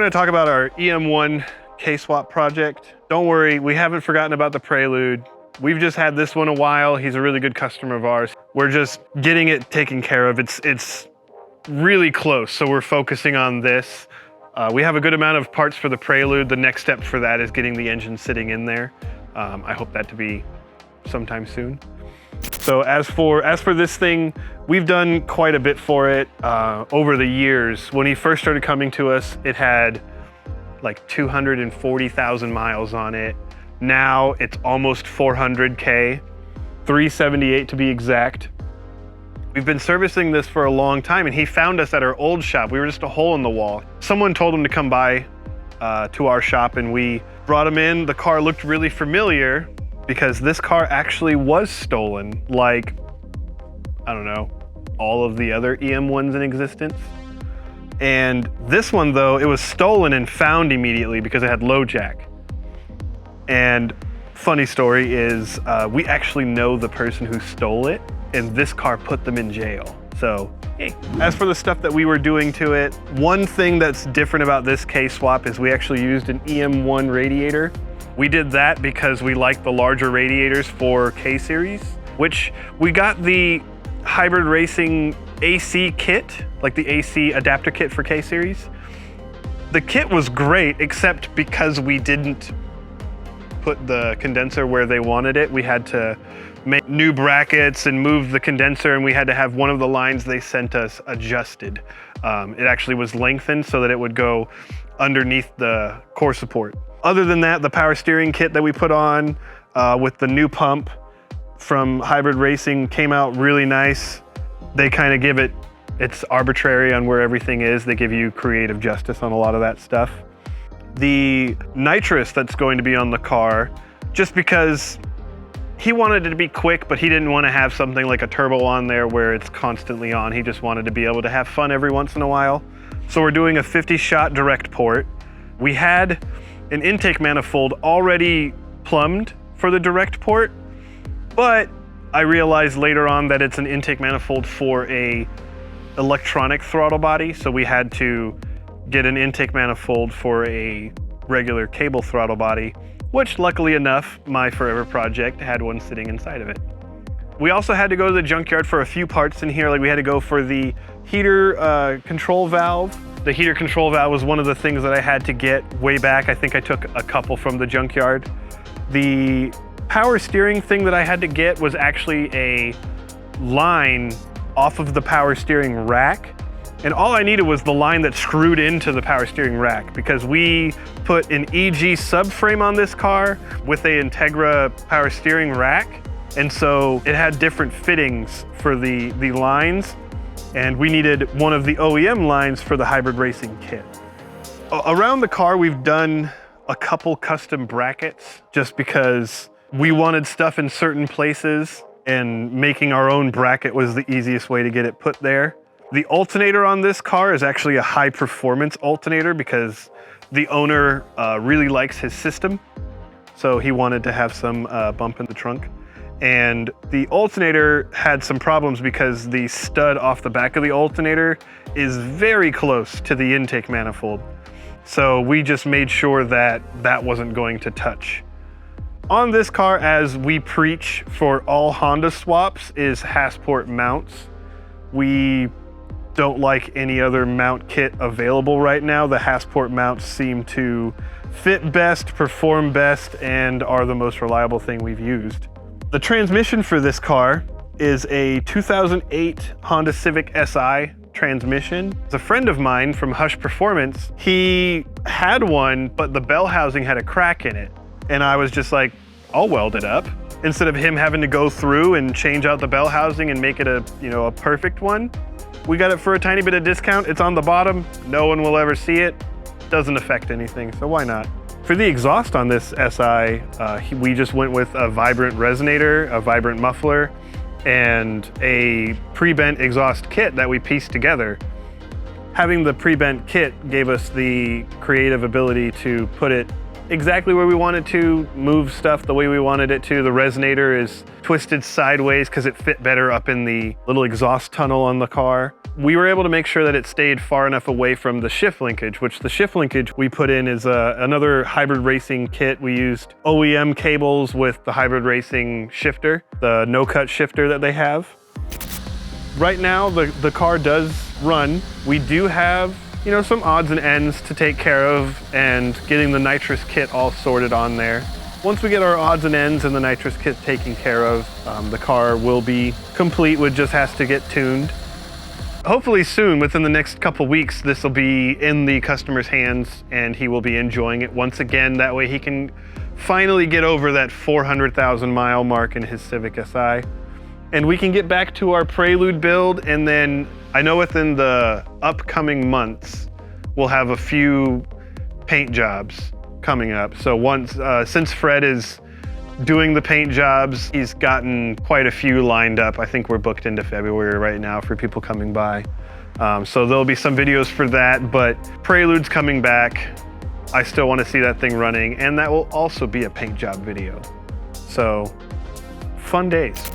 gonna talk about our EM1 K-swap project. Don't worry, we haven't forgotten about the Prelude. We've just had this one a while. He's a really good customer of ours. We're just getting it taken care of. It's really close, so we're focusing on this. We have a good amount of parts for the Prelude. The next step for that is getting the engine sitting in there. I hope that to be sometime soon. So as for this thing, we've done quite a bit for it over the years. When he first started coming to us, it had like 240,000 miles on it. Now it's almost 400K, 378 to be exact. We've been servicing this for a long time, and he found us at our old shop. We were just a hole in the wall. Someone told him to come by to our shop, and we brought him in. The car looked really familiar because this car actually was stolen, like, I don't know, all of the other EM1s in existence. And this one, though, it was stolen and found immediately because it had low jack. And funny story is we actually know the person who stole it, and this car put them in jail. So, hey. As for the stuff that we were doing to it, one thing that's different about this K-swap is we actually used an EM1 radiator. We did that because we like the larger radiators for K-Series, which we got the hybrid racing AC kit, like the AC adapter kit for K-Series. The kit was great, except because we didn't put the condenser where they wanted it. We had to make new brackets and move the condenser, and we had to have one of the lines they sent us adjusted. It actually was lengthened so that it would go underneath the core support. Other than that, the power steering kit that we put on with the new pump from Hybrid Racing came out really nice. They kind of give it, it's arbitrary on where everything is. They give you creative justice on a lot of that stuff. The Nitrous that's going to be on the car, just because he wanted it to be quick, but he didn't want to have something like a turbo on there where it's constantly on. He just wanted to be able to have fun every once in a while. So we're doing a 50-shot direct port. We had an intake manifold already plumbed for the direct port, but I realized later on that it's an intake manifold for a electronic throttle body, so we had to get an intake manifold for a regular cable throttle body, which luckily enough, my forever project had one sitting inside of it. We also had to go to the junkyard for a few parts in here. Like we had to go for the heater control valve. The heater control valve was one of the things that I had to get way back. I think I took a couple from the junkyard. The power steering thing that I had to get was actually a line off of the power steering rack. And all I needed was the line that screwed into the power steering rack, because we put an EG subframe on this car with a Integra power steering rack. And so it had different fittings for the lines, and we needed one of the OEM lines for the hybrid racing kit. Around the car, we've done a couple custom brackets just because we wanted stuff in certain places, and making our own bracket was the easiest way to get it put there. The alternator on this car is actually a high performance alternator because the owner really likes his system. So he wanted to have some bump in the trunk. And the alternator had some problems because the stud off the back of the alternator is very close to the intake manifold. So we just made sure that that wasn't going to touch. On this car, as we preach for all Honda swaps, is Hassport mounts. We don't like any other mount kit available right now. The Hassport mounts seem to fit best, perform best, and are the most reliable thing we've used. The transmission for this car is a 2008 Honda Civic SI transmission. It's a friend of mine from Hush Performance. He had one, but the bell housing had a crack in it. And I was just like, I'll weld it up. Instead of him having to go through and change out the bell housing and make it a perfect one. We got it for a tiny bit of discount. It's on the bottom. No one will ever see it. Doesn't affect anything, so why not? For the exhaust on this SI, we just went with a vibrant resonator, a vibrant muffler, and a pre-bent exhaust kit that we pieced together. Having the pre-bent kit gave us the creative ability to put it exactly where we want it to, move stuff the way we wanted it to. The resonator is twisted sideways because it fit better up in the little exhaust tunnel on the car. We were able to make sure that it stayed far enough away from the shift linkage, which the shift linkage we put in is another hybrid racing kit. We used OEM cables with the hybrid racing shifter, the no-cut shifter that they have. Right now, the car does run. We do have, you know, some odds and ends to take care of and getting the nitrous kit all sorted on there. Once we get our odds and ends and the nitrous kit taken care of, the car will be complete. It just has to get tuned. Hopefully soon, within the next couple weeks, this will be in the customer's hands and he will be enjoying it once again. That way he can finally get over that 400,000 mile mark in his Civic Si. And we can get back to our Prelude build, and then I know within the upcoming months, we'll have a few paint jobs coming up. So since Fred is doing the paint jobs, he's gotten quite a few lined up. I think we're booked into February right now for people coming by. So there'll be some videos for that, but Prelude's coming back. I still want to see that thing running, and that will also be a paint job video. So, fun days.